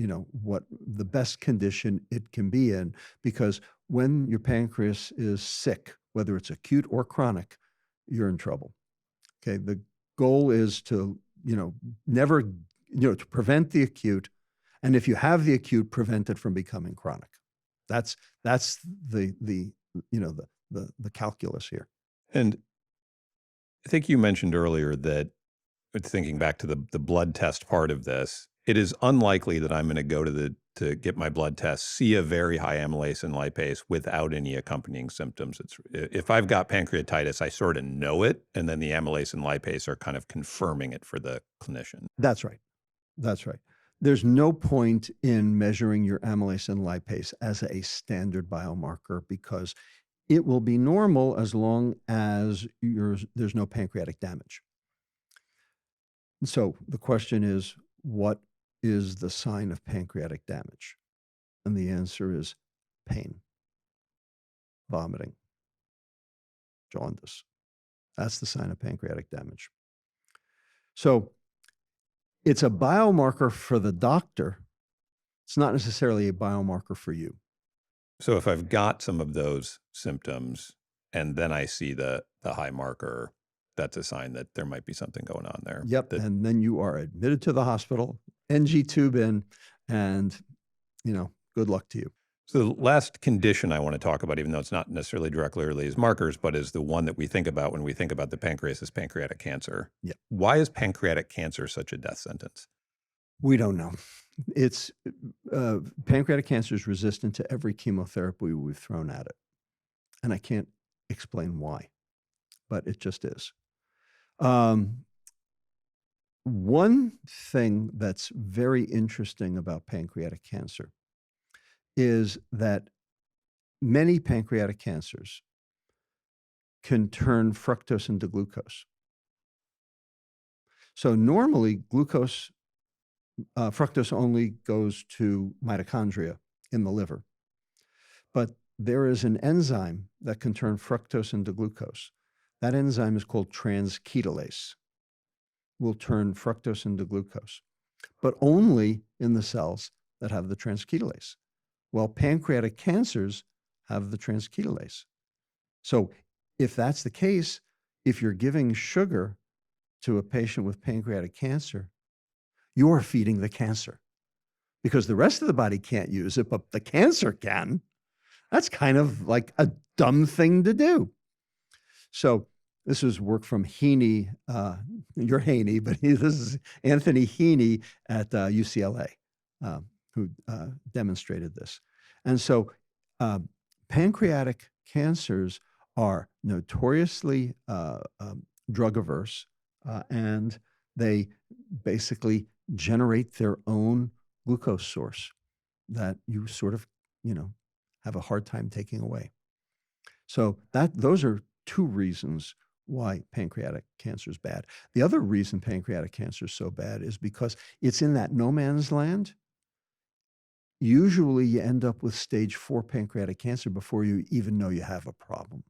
what the best condition it can be in, because when your pancreas is sick, whether it's acute or chronic, you're in trouble. Okay, the goal is to, never, to prevent the acute, and if you have the acute, prevent it from becoming chronic. That's the calculus here. And I think you mentioned earlier that, thinking back to the blood test part of this, it is unlikely that I'm going to go to get my blood test, see a very high amylase and lipase without any accompanying symptoms. If I've got pancreatitis, I sort of know it, and then the amylase and lipase are kind of confirming it for the clinician. That's right. There's no point in measuring your amylase and lipase as a standard biomarker because it will be normal as long as there's no pancreatic damage. And so the question is, what is the sign of pancreatic damage? And the answer is pain, vomiting, jaundice. That's the sign of pancreatic damage. So it's a biomarker for the doctor. It's not necessarily a biomarker for you. So if I've got some of those symptoms and then I see the high marker, that's a sign that there might be something going on there. Yep. And then you are admitted to the hospital, NG tube in, and, good luck to you. So the last condition I want to talk about, even though it's not necessarily directly related as markers, but is the one that we think about when we think about the pancreas, is pancreatic cancer. Yep. Why is pancreatic cancer such a death sentence? We don't know. It's pancreatic cancer is resistant to every chemotherapy we've thrown at it. And I can't explain why, but it just is. One thing that's very interesting about pancreatic cancer is that many pancreatic cancers can turn fructose into glucose. So normally fructose only goes to mitochondria in the liver. But there is an enzyme that can turn fructose into glucose. That enzyme is called transketolase. Will turn fructose into glucose, but only in the cells that have the transketolase. Well, pancreatic cancers have the transketolase. So if that's the case, if you're giving sugar to a patient with pancreatic cancer, you're feeding the cancer because the rest of the body can't use it, but the cancer can. That's kind of like a dumb thing to do. So this is work from Heaney. You're Haney, but this is Anthony Heaney at UCLA who demonstrated this. And so pancreatic cancers are notoriously drug averse, and they basically generate their own glucose source that you sort of, have a hard time taking away. So those are two reasons why pancreatic cancer is bad. The other reason pancreatic cancer is so bad is because it's in that no man's land. Usually you end up with stage 4 pancreatic cancer before you even know you have a problem.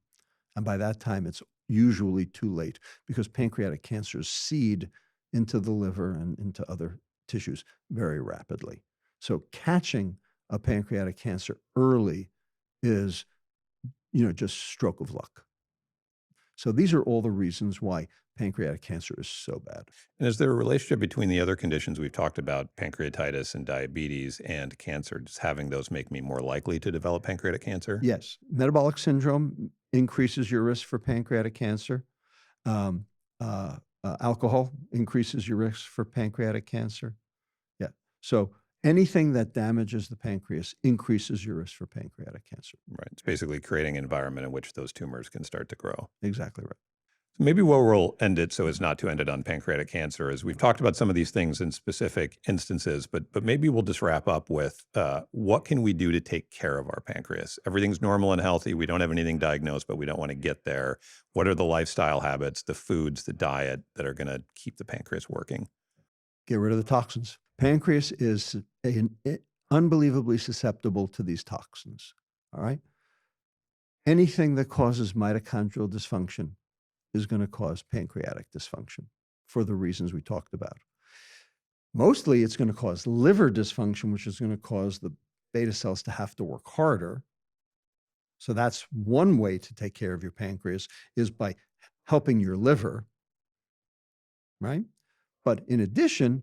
And by that time, it's usually too late because pancreatic cancers seed into the liver and into other tissues very rapidly. So catching a pancreatic cancer early is, just stroke of luck. So these are all the reasons why pancreatic cancer is so bad. And is there a relationship between the other conditions we've talked about, pancreatitis and diabetes and cancer? Does having those make me more likely to develop pancreatic cancer? Yes. Metabolic syndrome increases your risk for pancreatic cancer. Alcohol increases your risk for pancreatic cancer. Yeah. So anything that damages the pancreas increases your risk for pancreatic cancer. Right. It's basically creating an environment in which those tumors can start to grow. Exactly right. Maybe where we'll end it so as not to end it on pancreatic cancer is we've talked about some of these things in specific instances, but maybe we'll just wrap up with what can we do to take care of our pancreas? Everything's normal and healthy. We don't have anything diagnosed, but we don't want to get there. What are the lifestyle habits, the foods, the diet that are going to keep the pancreas working? Get rid of the toxins. Pancreas is unbelievably susceptible to these toxins. All right. Anything that causes mitochondrial dysfunction is going to cause pancreatic dysfunction for the reasons we talked about. Mostly it's going to cause liver dysfunction, which is going to cause the beta cells to have to work harder. So that's one way to take care of your pancreas is by helping your liver, right? But in addition,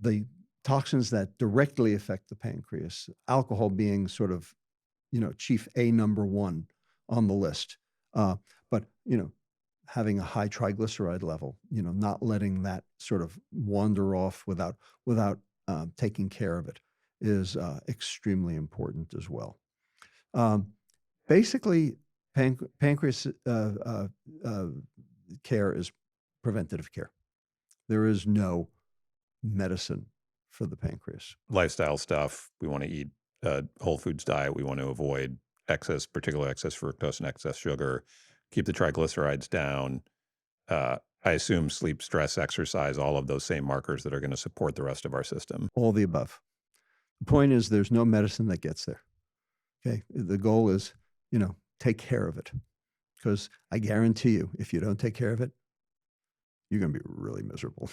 the toxins that directly affect the pancreas, alcohol being sort of, chief number one on the list. But, having a high triglyceride level, not letting that sort of wander off without taking care of it is extremely important as well. Basically, pancreas care is preventative care. There is no medicine for the pancreas. Lifestyle stuff. We want to eat a whole foods diet. We want to avoid particular excess fructose and excess sugar. Keep the triglycerides down. I assume sleep, stress, exercise, all of those same markers that are going to support the rest of our system. All the above. The point is there's no medicine that gets there. Okay. The goal is, take care of it. Because I guarantee you, if you don't take care of it, you're going to be really miserable.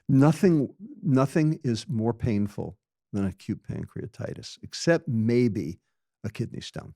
Nothing is more painful than acute pancreatitis, except maybe a kidney stone.